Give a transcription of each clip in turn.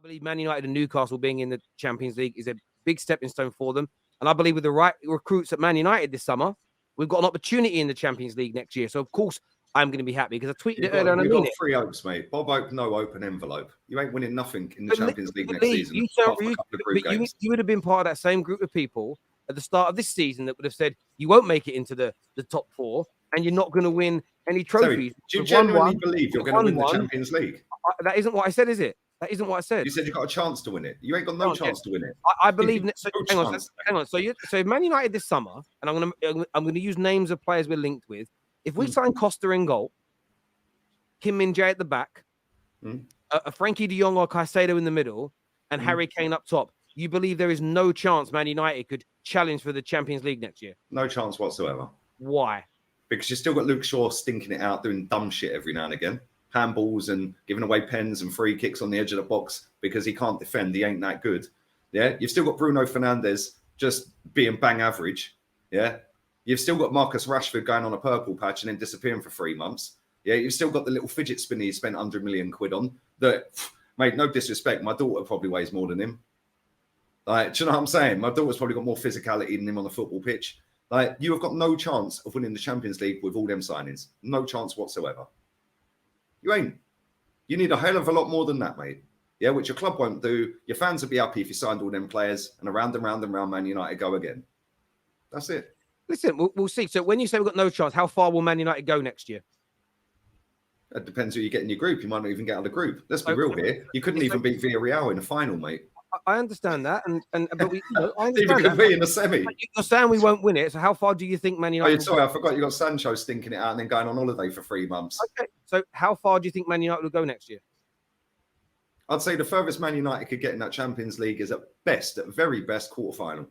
believe Man United and Newcastle being in the Champions League is a big stepping stone for them. And I believe with the right recruits at Man United this summer, we've got an opportunity in the Champions League next year. So, of course, I'm going to be happy because I tweeted it earlier and I mean it. You've got 3 hopes, mate. Bob Hope, no open envelope. You ain't winning nothing in the Champions League next season. You would have been part of that same group of people at the start of this season that would have said you won't make it into the top 4 and you're not going to win any trophies. Do you genuinely believe you're going to win the Champions League? That isn't what I said, is it? That isn't what I said. You said you got a chance to win it. You ain't got no chance to win it. I believe. So, hang on. So Man United this summer, and I'm going to use names of players we're linked with. If we sign Costa in goal, Kim Min-jae at the back, a Frankie De Jong or Caicedo in the middle, and Harry Kane up top, you believe there is no chance Man United could challenge for the Champions League next year? No chance whatsoever. Why? Because you still got Luke Shaw stinking it out, doing dumb shit every now and again. Handballs and giving away pens and free kicks on the edge of the box because he can't defend. He ain't that good. Yeah. You've still got Bruno Fernandes just being bang average. Yeah. You've still got Marcus Rashford going on a purple patch and then disappearing for 3 months. Yeah. You've still got the little fidget spinner you spent £100 million on that, mate, no disrespect. My daughter probably weighs more than him. Like, do you know what I'm saying? My daughter's probably got more physicality than him on the football pitch. Like, you have got no chance of winning the Champions League with all them signings. No chance whatsoever. You ain't. You need a hell of a lot more than that, mate. Yeah, which your club won't do. Your fans would be happy if you signed all them players and around and round and round Man United go again. That's it. Listen, we'll see. So when you say we've got no chance, how far will Man United go next year? It depends who you get in your group. You might not even get out of the group. Let's be real here. You couldn't even beat Villarreal in the final, mate. I understand that, but we, I understand even could be in the semi. You're saying we won't win it. So how far do you think Man United? Oh, sorry, I forgot you got Sancho stinking it out and then going on holiday for 3 months. Okay, so how far do you think Man United will go next year? I'd say the furthest Man United could get in that Champions League is at very best, quarterfinal.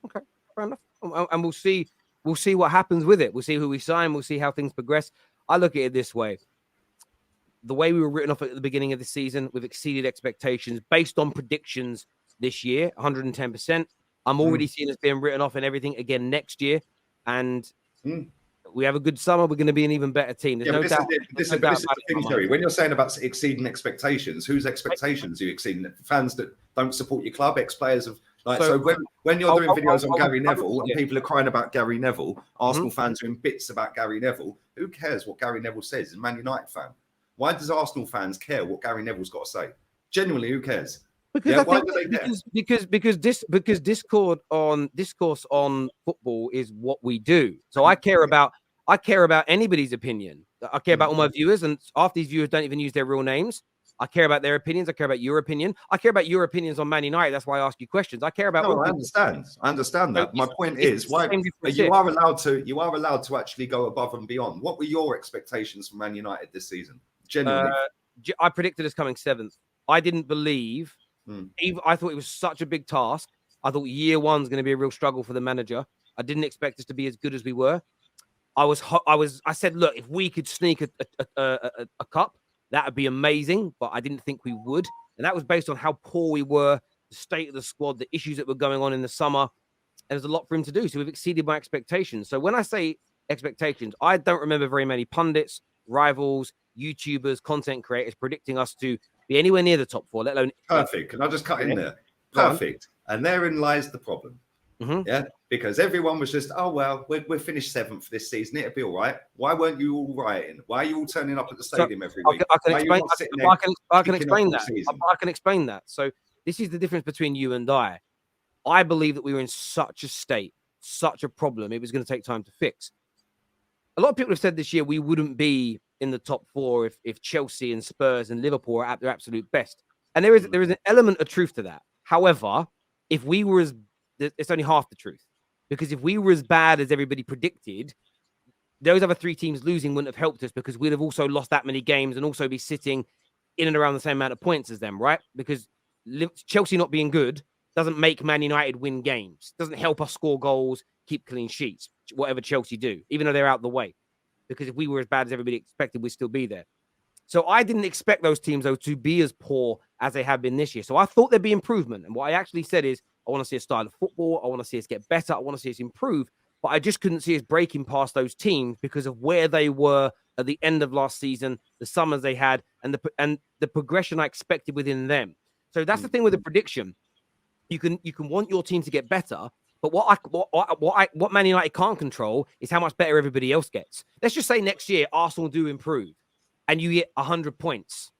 Okay, fair enough. And we'll see what happens with it. We'll see who we sign. We'll see how things progress. I look at it this way. The way we were written off at the beginning of the season, we've exceeded expectations based on predictions this year, 110%. I'm already seeing us being written off and everything again next year. And we have a good summer. We're going to be an even better team. There's no doubt. This is the thing, Jerry. When you're saying about exceeding expectations, whose expectations are you exceeding? Fans that don't support your club, ex-players of like. So when you're doing videos on Gary Neville and people are crying about Gary Neville, Arsenal fans are in bits about Gary Neville. Who cares what Gary Neville says? As a Man United fan. Why does Arsenal fans care what Gary Neville's got to say? Genuinely, who cares? Because discourse on football is what we do. So I care about anybody's opinion. I care about all my viewers, and half these viewers don't even use their real names. I care about their opinions. I care about your opinion. I care about your opinions on Man United. That's why I ask you questions. I care about. No, I understand that. My point is, why you are allowed to actually go above and beyond. What were your expectations for Man United this season? Genuinely, I predicted us coming 7th. I didn't believe. I thought it was such a big task. I thought year one's going to be a real struggle for the manager. I didn't expect us to be as good as we were. I said, look, if we could sneak a cup, that would be amazing. But I didn't think we would, and that was based on how poor we were, the state of the squad, the issues that were going on in the summer. And there's a lot for him to do. So we've exceeded my expectations. So when I say expectations, I don't remember very many pundits, rivals, YouTubers, content creators predicting us to be anywhere near the top 4, let alone. Perfect. Can I just cut in there? Perfect. And therein lies the problem. Yeah, because everyone was just, oh, well, we're finished 7th this season. It'll be all right. Why weren't you all rioting? Why are you all turning up at the stadium every week? I can explain that. So this is the difference between you and I. I believe that we were in such a state, such a problem, it was going to take time to fix. A lot of people have said this year we wouldn't be in the top 4 if Chelsea and Spurs and Liverpool are at their absolute best. And there is an element of truth to that. However, if we were it's only half the truth. Because if we were as bad as everybody predicted, those other 3 teams losing wouldn't have helped us because we'd have also lost that many games and also be sitting in and around the same amount of points as them, right? Because Chelsea not being good doesn't make Man United win games. Doesn't help us score goals, keep clean sheets, whatever Chelsea do, even though they're out the way. Because if we were as bad as everybody expected, we'd still be there. So I didn't expect those teams, though, to be as poor as they have been this year. So I thought there'd be improvement. And what I actually said is, I want to see a style of football. I want to see us get better. I want to see us improve. But I just couldn't see us breaking past those teams because of where they were at the end of last season, the summers they had, and the progression I expected within them. So that's the thing with the prediction. You can want your team to get better, but what Man United can't control is how much better everybody else gets. Let's just say next year Arsenal do improve, and you get 100 points,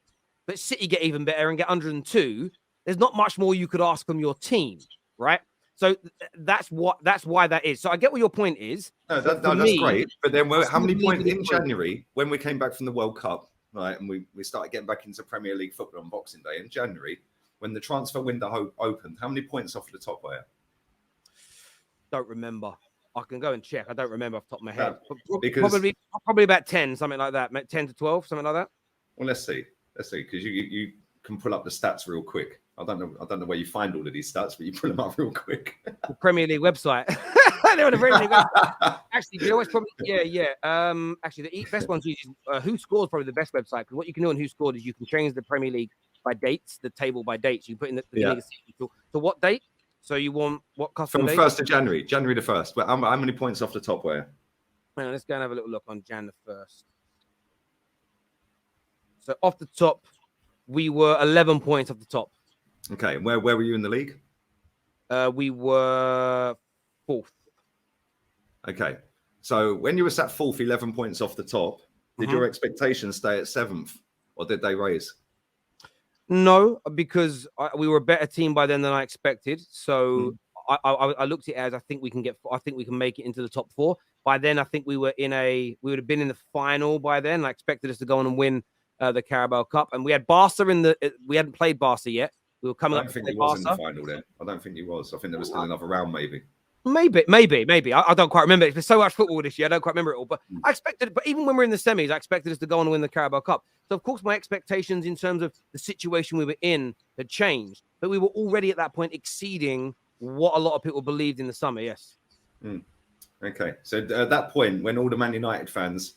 but City get even better and get 102. There's not much more you could ask from your team, right? So that's why that is. So I get what your point is. No, that's great. But then how many points in January when we came back from the World Cup, right? And we started getting back into Premier League football on Boxing Day in January, when the transfer window opened, how many points off the top were you? Don't remember. I can go and check. I don't remember off the top of my head. Because probably about 10, something like that. 10 to 12, something like that. Well, let's see, because you can pull up the stats real quick. I don't know where you find all of these stats, but you pull them up real quick. The Premier League website. They're on the Premier League website. Actually, you know what's probably actually the best ones is Who Scored, probably the best website, because what you can do on Who Scored is you can change the Premier League by dates, the table by dates. You put in the beginning of the season. So what date? So you want what custom date? From 1st of January the 1st. But how many points off the top were you? Hang on, let's go and have a little look on Jan the 1st. So off the top, we were 11 points off the top. Okay, and where were you in the league? We were 4th. Okay, so when you were sat 4th, 11 points off the top, did your expectations stay at 7th, or did they raise? No, because we were a better team by then than I expected. So I looked at it as I think we can make it into the top 4. By then, I think we would have been in the final by then. I expected us to go on and win the Carabao Cup, and we had Barca we hadn't played Barca yet. We were coming up. I don't think he was in the final then. I don't think he was. I think there was still another round, maybe. Maybe. I don't quite remember. There's so much football this year. I don't quite remember it all. But I expected, but even when we're in the semis, I expected us to go on and win the Carabao Cup. So, of course, my expectations in terms of the situation we were in had changed. But we were already at that point exceeding what a lot of people believed in the summer, yes. Okay. So at that point, when all the Man United fans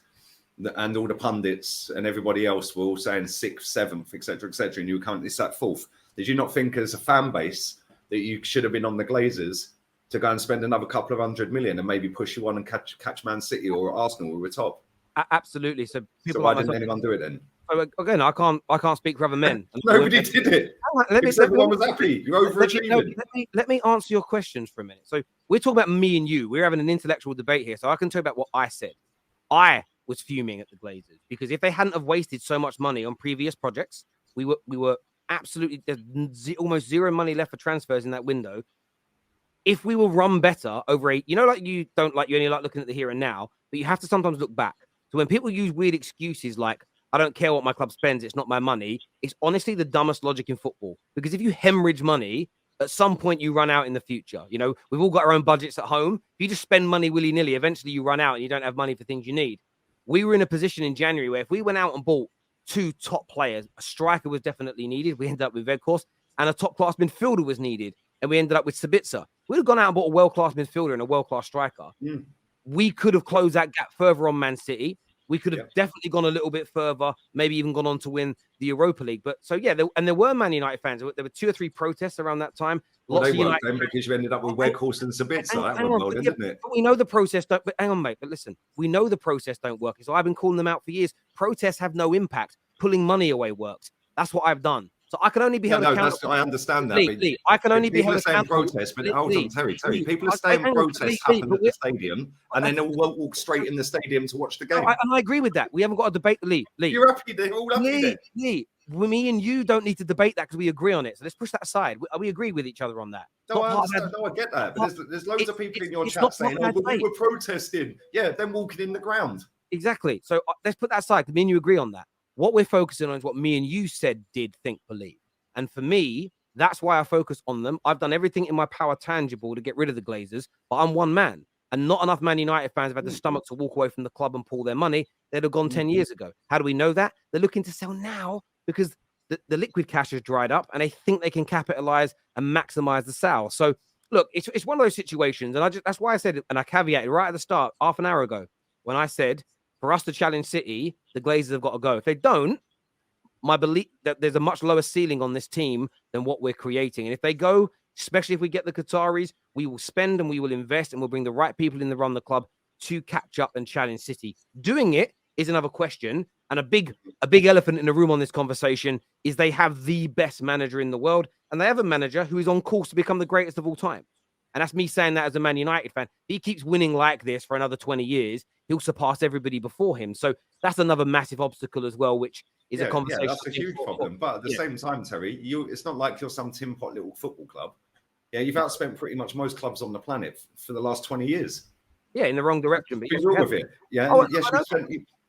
and all the pundits and everybody else were all saying 6th, 7th, etc., and you were currently sat 4th, did you not think as a fan base that you should have been on the Glazers to go and spend another couple of 100 million and maybe push you on and catch Man City or Arsenal who were top? Absolutely. So why didn't anyone do it then? So again, I can't speak for other men. Nobody did it. Everyone was happy. You're overachieving. Let me answer your questions for a minute. So we're talking about me and you. We're having an intellectual debate here. So I can talk about what I said. I was fuming at the Glazers because if they hadn't have wasted so much money on previous projects, we were absolutely, there's almost zero money left for transfers in that window. If we will run better over you only like looking at the here and now, but you have to sometimes look back. So when people use weird excuses like, I don't care what my club spends, it's not my money, it's honestly the dumbest logic in football. Because if you hemorrhage money, at some point you run out in the future. You know, we've all got our own budgets at home. If you just spend money willy-nilly, eventually you run out and you don't have money for things you need. We were in a position in January where if we went out and bought 2 top players, a striker was definitely needed. We ended up with Weghorst, and a top-class midfielder was needed. And we ended up with Sabitzer. We'd have gone out and bought a world-class midfielder and a world-class striker. We could have closed that gap further on Man City. We could have definitely gone a little bit further, maybe even gone on to win the Europa League. But so, yeah, there were Man United fans. There were 2 or 3 protests around that time. Well, they weren't then because you ended up with Weghorst and Sabitzer. That went well, didn't it? But we know the process don't. But hang on, mate. But listen, we know the process don't work. So I've been calling them out for years. Protests have no impact. Pulling money away works. That's what I've done. So I can only be held accountable. I understand that. Lee, I can only be held accountable. Protest, but hold on, Terry. People are saying protests happen at the stadium, and then they'll walk straight in the stadium to watch the game. And I agree with that. We haven't got to debate Lee. You're happy. They're all happy. Lee, me and you don't need to debate that because we agree on it. So let's push that aside. We agree with each other on that. No, I understand. No, I get that. But there's loads of people in your chat saying, "Oh, but we were protesting." Yeah, then walking in the ground. Exactly. So let's put that aside because me and you agree on that. What we're focusing on is what me and you said, did, think, believe. And for me, that's why I focus on them. I've done everything in my power tangible to get rid of the Glazers, but I'm one man. And not enough Man United fans have had the stomach to walk away from the club and pull their money. They'd have gone 10 years ago. How do we know that? They're looking to sell now because the liquid cash has dried up and they think they can capitalize and maximize the sale. So, look, it's one of those situations. And that's why I said it, and I caveated right at the start, half an hour ago, when I said, for us to challenge City, the Glazers have got to go. If they don't, my belief that there's a much lower ceiling on this team than what we're creating. And if they go, especially if we get the Qataris, we will spend and we will invest and we'll bring the right people in to run the club to catch up and challenge City. Doing it is another question. And a big elephant in the room on this conversation is they have the best manager in the world, and they have a manager who is on course to become the greatest of all time. And that's me saying that as a Man United fan. If he keeps winning like this for another 20 years, he'll surpass everybody before him. So that's another massive obstacle as well, which is a conversation. Yeah, that's a huge problem. But at the same time, Terry, it's not like you're some tin pot little football club. Yeah, you've outspent pretty much most clubs on the planet for the last 20 years. Yeah, in the wrong direction. But be real with it. Yeah,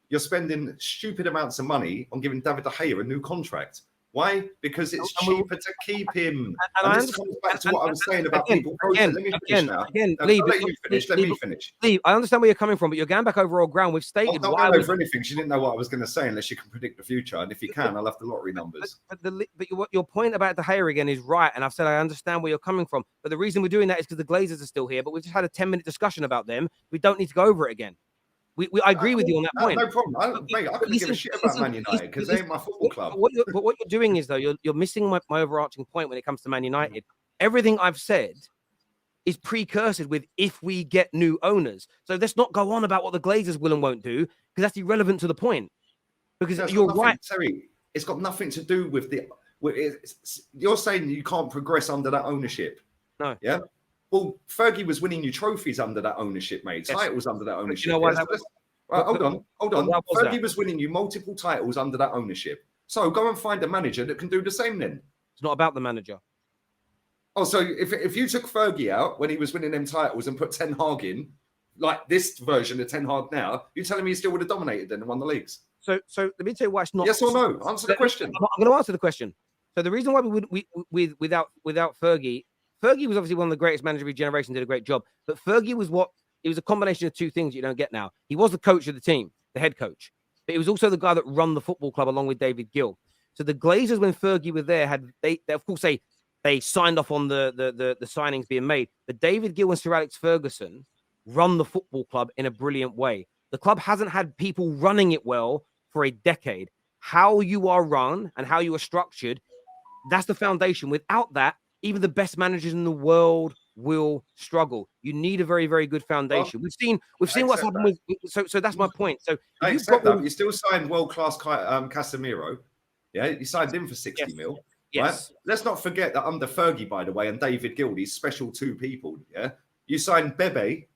you're spending stupid amounts of money on giving David De Gea a new contract. Why? Because it's cheaper to keep him. And this comes back to what I was saying about people. Let me finish now. Let me finish. Lee, I understand where you're coming from, but you're going back over old ground. We've stated. I'm not going over anything. She didn't know what I was going to say unless you can predict the future. And if you can, I'll have the lottery numbers. But your point about De Gea again is right. And I've said I understand where you're coming from. But the reason we're doing that is because the Glazers are still here. But we've just had a 10-minute discussion about them. We don't need to go over it again. I agree with you on that point. No problem. I couldn't give a shit about Man United because they ain't my football club. But what you're doing is, though, you're missing my overarching point when it comes to Man United. Everything I've said is precursored with if we get new owners. So let's not go on about what the Glazers will and won't do, because that's irrelevant to the point. Because you're right. Terry, it's got nothing to do with the... You're saying you can't progress under that ownership. No. Yeah? Well, Fergie was winning you trophies under that ownership, mate. Titles under that ownership. You know what? Hold on. Fergie was winning you multiple titles under that ownership. So go and find a manager that can do the same then. It's not about the manager. Oh, so if you took Fergie out when he was winning them titles and put Ten Hag in, like this version of Ten Hag now, you're telling me he still would have dominated then and won the leagues? So let me tell you why it's not. Yes or no? Answer the question. I'm going to answer the question. So the reason why without Fergie was obviously one of the greatest managers of his generation, did a great job. But Fergie it was a combination of two things you don't get now. He was the coach of the team, the head coach, but he was also the guy that run the football club along with David Gill. So the Glazers, when Fergie was there, they of course they signed off on the signings being made. But David Gill and Sir Alex Ferguson run the football club in a brilliant way. The club hasn't had people running it well for a decade. How you are run and how you are structured, that's the foundation. Without that, even the best managers in the world will struggle. You need a very, very good foundation. We've seen what's happened with. So that's my point. So I accept that. You still signed world-class Casemiro. Yeah, you signed him for 60 mil. Yes. Right? Let's not forget that under Fergie, by the way, and David Gill, these special two people. Yeah, you signed Bebe.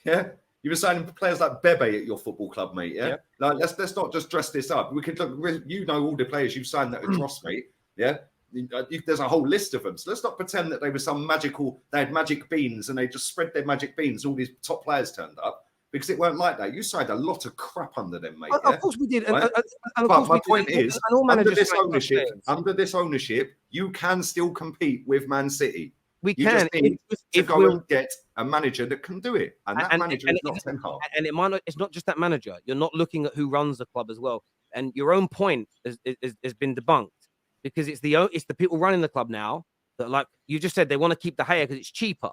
Yeah, you were signing players like Bebe at your football club, mate. Yeah, like, let's not just dress this up. We could look. You know all the players you've signed that are dross, mate. Yeah. There's a whole list of them. So let's not pretend that they were they had magic beans and they just spread their magic beans. All these top players turned up because it weren't like that. You signed a lot of crap under them, mate. Of course we did. Right? But my point is, under this ownership, you can still compete with Man City. We can. You just need to go and get a manager that can do it. And that manager is not Ten Hag. And it's not just that manager. You're not looking at who runs the club as well. And your own point has been debunked. Because it's the people running the club now that, like you just said, they want to keep De Gea because it's cheaper.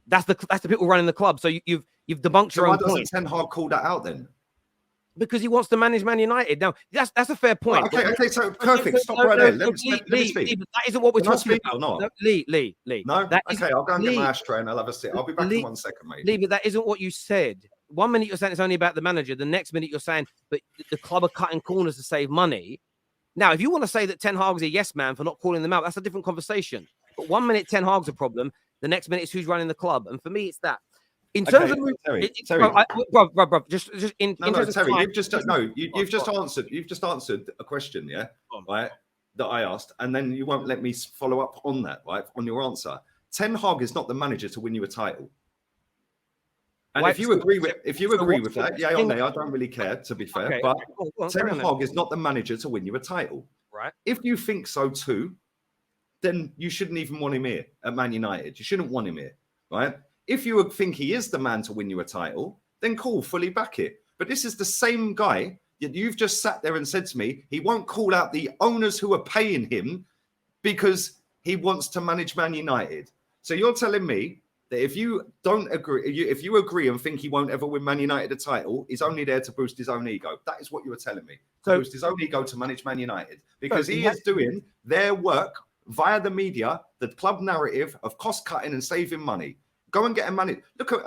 That's the people running the club. So you've debunked your own point. Why doesn't Ten Hag call that out then? Because he wants to manage Man United. Now that's a fair point. Well, okay, so perfect. Stop right there. Let me speak. Lee, that isn't what we're talking about. Or not? No, Lee. No. Okay, I'll go and get my ashtray and I'll have a sit. I'll be back in 1 second, mate. Lee, but that isn't what you said. 1 minute you're saying it's only about the manager. The next minute you're saying, but the club are cutting corners to save money. Now, if you want to say that Ten Hag's a yes man for not calling them out, that's a different conversation. But 1 minute Ten Hag's a problem. The next minute it's who's running the club. And for me, it's that. In terms of Terry, bro, just in terms Terry, of you've just answered a question, yeah, right, that I asked, and then you won't let me follow up on that, right, on your answer. Ten Hag is not the manager to win you a title. And if you agree with that, yeah, or nay, I don't really care, to be fair. Okay. But Ten Hag is not the manager to win you a title. Right. If you think so too, then you shouldn't even want him here at Man United. You shouldn't want him here, right? If you think he is the man to win you a title, then cool, fully back it. But this is the same guy that you've just sat there and said to me, he won't call out the owners who are paying him because he wants to manage Man United. So you're telling me that if you don't agree, if you agree and think he won't ever win Man United a title, he's only there to boost his own ego. That is what you were telling me. To boost his own ego to manage Man United. Because he is doing their work via the media, the club narrative of cost cutting and saving money. Go and get a manager. Look at,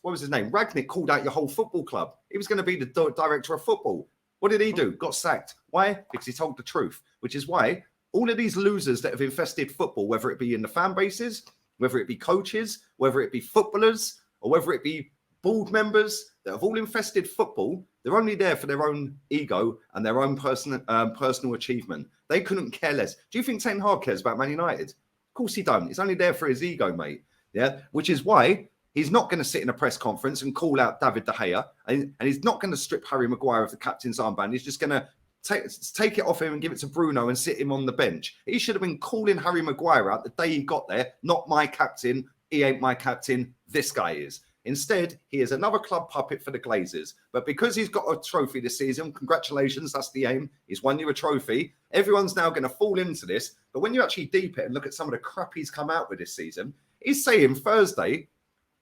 what was his name? Ragnick called out your whole football club. He was going to be the director of football. What did he do? Got sacked. Why? Because he told the truth, which is why all of these losers that have infested football, whether it be in the fan bases, whether it be coaches, whether it be footballers, or whether it be board members that have all infested football, they're only there for their own ego and their own personal achievement. They couldn't care less. Do you think Ten Hag cares about Man United? Of course he don't. He's only there for his ego, mate. Yeah, which is why he's not going to sit in a press conference and call out David De Gea, and he's not going to strip Harry Maguire of the captain's armband. He's just going to take it off him and give it to Bruno and sit him on the bench. He should have been calling Harry Maguire out the day he got there. Not my captain. He ain't my captain. This guy is. Instead, he is another club puppet for the Glazers. But because he's got a trophy this season, congratulations, that's the aim. He's won you a trophy. Everyone's now going to fall into this. But when you actually deep it and look at some of the crap he's come out with this season, he's saying Thursday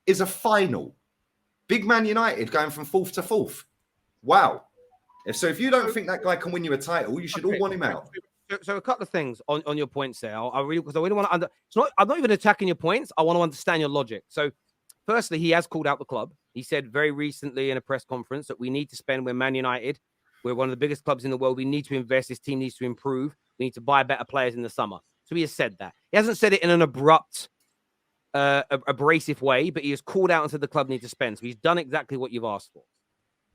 is a final. Big Man United going from 4th to 4th. Wow. So if you don't think that guy can win you a title, you should all want him out. So a couple of things on your points there. I really want to I'm not even attacking your points. I want to understand your logic. So firstly, he has called out the club. He said very recently in a press conference that we need to spend. We're Man United. We're one of the biggest clubs in the world. We need to invest. This team needs to improve. We need to buy better players in the summer. So he has said that. He hasn't said it in an abrupt, abrasive way, but he has called out and said the club needs to spend. So he's done exactly what you've asked for.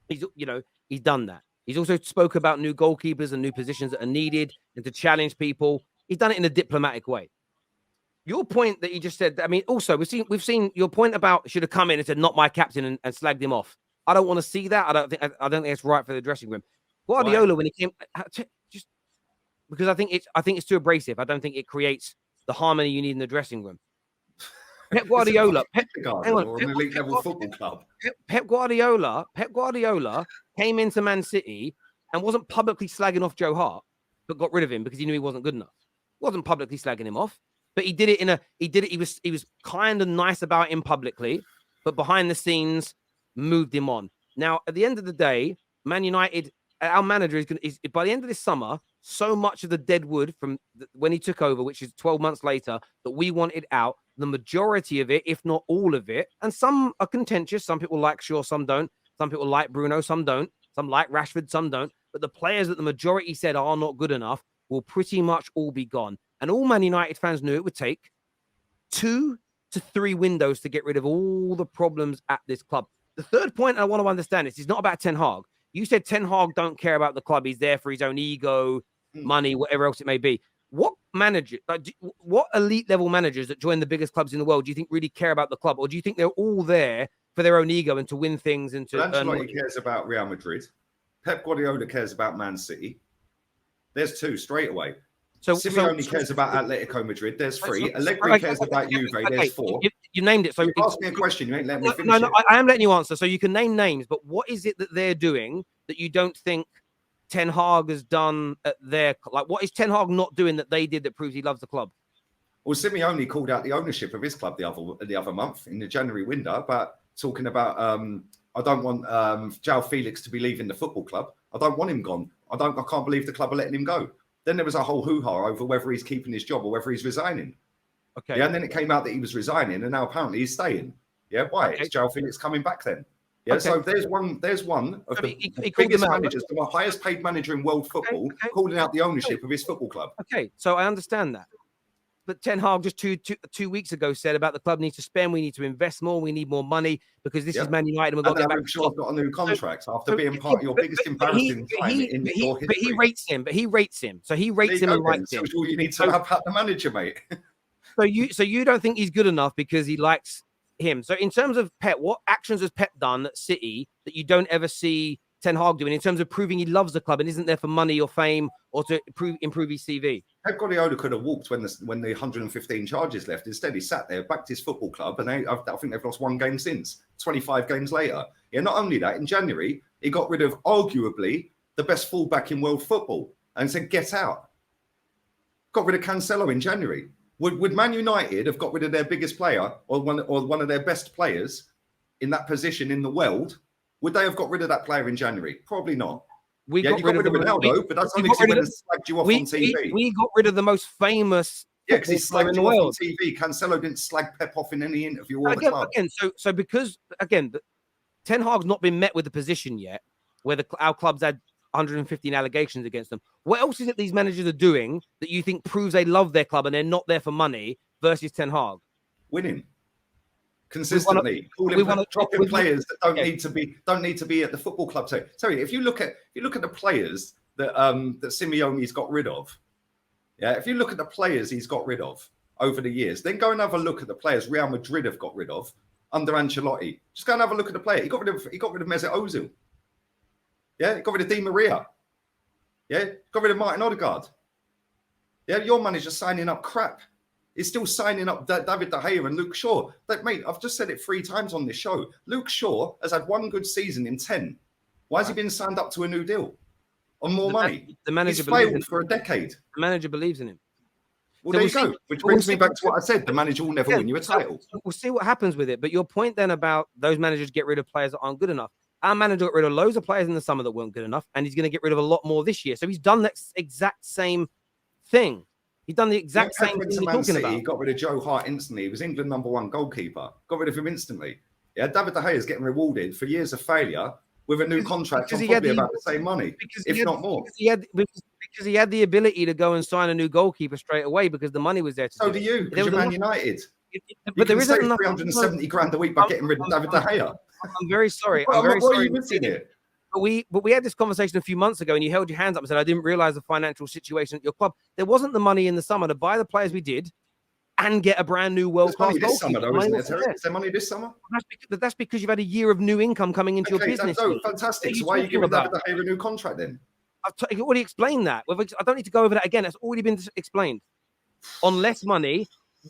He's done that. He's also spoke about new goalkeepers and new positions that are needed and to challenge people. He's done it in a diplomatic way. Your point that you just said, I mean, also we've seen your point about should have come in and said not my captain and slagged him off. I don't want to see that. I don't think it's right for the dressing room. Guardiola, when he came, just because I think it's too abrasive. I don't think it creates the harmony you need in the dressing room. Pep Guardiola, Pep Guardiola came into Man City and wasn't publicly slagging off Joe Hart, but got rid of him because he knew he wasn't good enough. Wasn't publicly slagging him off, but he did it he was kind of nice about him publicly, but behind the scenes moved him on. Now, at the end of the day, Man United, our manager is by the end of this summer, so much of the dead wood from when he took over, which is 12 months later, that we wanted out. The majority of it, if not all of it, and some are contentious. Some people like Shaw, some don't. Some people like Bruno, some don't. Some like Rashford, some don't. But the players that the majority said are not good enough will pretty much all be gone. And all Man United fans knew it would take 2 to 3 windows to get rid of all the problems at this club. The third point I want to understand is it's not about Ten Hag. You said Ten Hag don't care about the club. He's there for his own ego, money, whatever else it may be. What manager, what elite level managers that join the biggest clubs in the world do you think really care about the club? Or do you think they're all there for their own ego and to win things and to Ancelotti cares about Real Madrid. Pep Guardiola cares about Man City. There's 2 straight away. Simeone cares about Atletico Madrid. There's 3. Allegri cares about Juve. There's 4. You named it. So you asked me a question. You ain't letting me finish. No, I am letting you answer. So you can name names, but what is it that they're doing that you don't think Ten Hag has done at their, like, what is Ten Hag not doing that they did that proves he loves the club? Well, Simeone called out the ownership of his club the other month in the January window, but talking about I don't want João Felix to be leaving the football club. I don't want him gone. I can't believe the club are letting him go. Then there was a whole hoo-ha over whether he's keeping his job or whether he's resigning. Okay. Yeah, and then it came out that he was resigning, and now apparently he's staying. Yeah, why? Okay. Is João Felix coming back then? Yeah, okay. So there's one of the biggest managers, the highest paid manager in world football, calling out the ownership of his football club. Okay, so I understand that. But Ten Hag just two weeks ago said about the club needs to spend, we need to invest more, we need more money because this is Man United and we've got to get back. Shaw's got a new contract after being part of your biggest embarrassing time in your history. But he rates him. So he rates him and likes him. So you need to have the manager, mate. So you don't think he's good enough because he likes him. So in terms of Pep, what actions has Pep done at City that you don't ever see Ten Hag doing in terms of proving he loves the club and isn't there for money or fame or to improve his CV? Pep Guardiola could have walked when the 115 charges left. Instead, he sat there, backed his football club, and I think they've lost 1 game since, 25 games later. Yeah, not only that, in January, he got rid of arguably the best fullback in world football and said, get out. Got rid of Cancelo in January. Would Man United have got rid of their biggest player or one of their best players in that position in the world? Would they have got rid of that player in January? Probably not. You got rid of Ronaldo, but that's only because he slagged you off on TV. We got rid of the most famous. Yeah, because he slagged you off on TV. Cancelo didn't slag Pep off in any interview or the club. So because Ten Hag's not been met with the position yet, where our clubs had 115 allegations against them. What else is it these managers are doing that you think proves they love their club and they're not there for money versus Ten Hag? Winning consistently, dropping players that don't need to be at the football club. So, Terry, if you look at the players that Simeone's got rid of, if you look at the players he's got rid of over the years, then go and have a look at the players Real Madrid have got rid of under Ancelotti. Just go and have a look at the player. He got rid of Mesut Ozil. Yeah, he got rid of Di Maria. Yeah, got rid of Martin Odegaard. Yeah, your manager's signing up crap. He's still signing up David De Gea and Luke Shaw. Mate, I've just said it 3 times on this show. Luke Shaw has had 1 good season in 10. Why has he been signed up to a new deal on more money? The manager He's failed for a decade. The manager believes in him. Well, there you go. Which brings me back to what I said. The manager will never win you a title. We'll see what happens with it. But your point then about those managers get rid of players that aren't good enough. Our manager got rid of loads of players in the summer that weren't good enough, and he's going to get rid of a lot more this year. So he's done that exact same thing. He's done the exact same thing you're talking about. He got rid of Joe Hart instantly. He was England #1 goalkeeper. Got rid of him instantly. Yeah, David De Gea is getting rewarded for years of failure with a new contract on probably about the same money, if not more. Because he had the ability to go and sign a new goalkeeper straight away because the money was there. So do you, because you're Man United. But there isn't enough. 370 grand a week by getting rid of David De Gea. I'm very sorry. I'm very sorry. Are you missing it? But we had this conversation a few months ago, and you held your hands up and said, "I didn't realize the financial situation at your club. There wasn't the money in the summer to buy the players we did, and get a brand new world-class goalkeeper." This summer, though, isn't there, Terry? Is there money this summer? That's because you've had a year of new income coming into your business. No, fantastic. So why are you giving David De Gea a new contract then? I've already explained that. I don't need to go over that again. It's already been explained. On less money,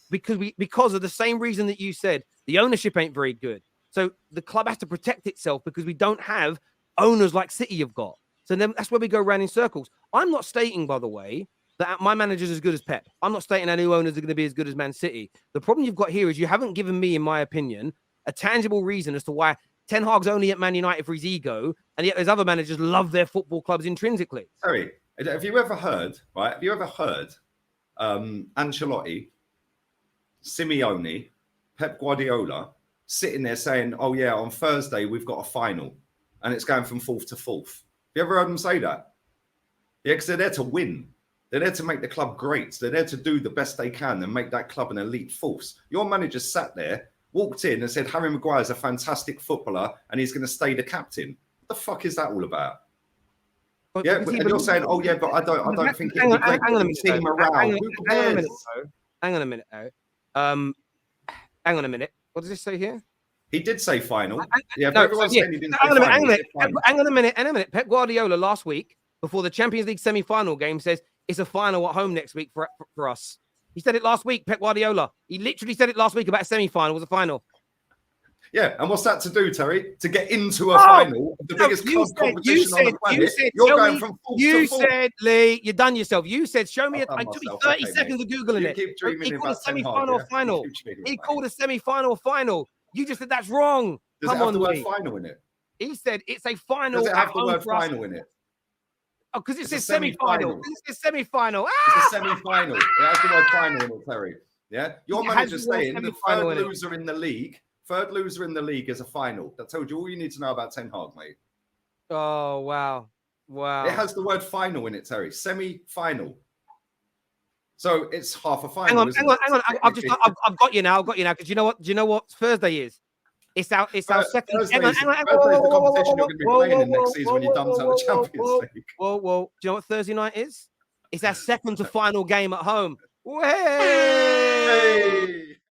because of the same reason that you said, the ownership ain't very good. So the club has to protect itself because we don't have owners like City have got. So then that's where we go round in circles. I'm not stating, by the way, that my manager's as good as Pep. I'm not stating our new owners are going to be as good as Man City. The problem you've got here is you haven't given me, in my opinion, a tangible reason as to why Ten Hag's only at Man United for his ego, and yet those other managers love their football clubs intrinsically. Sorry, have you ever heard, Ancelotti, Simeone, Pep Guardiola sitting there saying, "Oh yeah, on Thursday we've got a final, and it's going from 4th to 4th." Have you ever heard them say that? Yeah, because they're there to win. They're there to make the club great. They're there to do the best they can and make that club an elite force. Your manager sat there, walked in and said, "Harry Maguire's a fantastic footballer and he's going to stay the captain." What the fuck is that all about? But you're saying, "Oh yeah, but I don't think it'd be great to see him around." Hang on a minute, though. Hang on a minute. What does this say here? He did say final. Saying he didn't hang on a minute. Pep Guardiola last week, before the Champions League semi-final game, says it's a final at home next week for us. He said it last week, Pep Guardiola. He literally said it last week about a semi-final was a final. Yeah, and what's that to do, Terry? To get into a final of the biggest club competition on the planet. You're going from 4th to 4th. You said, Lee, you've done yourself. You said, show me. It took me 30 seconds of Googling it. He called a semi-final final. He called a semi-final final. You just said that's wrong. Does it have the word final in it? He said it's a final. Does it have the word final in it? Oh, because it says semi-final. It says semi-final. It's a semi-final. It has the word final in it, Terry. Yeah? Your manager's saying the third loser in the league. Third loser in the league is a final. That told you all you need to know about Ten Hag, mate. Oh, wow. It has the word final in it, Terry. Semi-final. So it's half a final. Hang on. I've got you now. Because do you know what Thursday is? It's our second. Hang on. Thursday's the competition you're going to be playing in next season when you're done to the Champions League. Whoa. Do you know what Thursday night is? It's our second to final game at home. Way!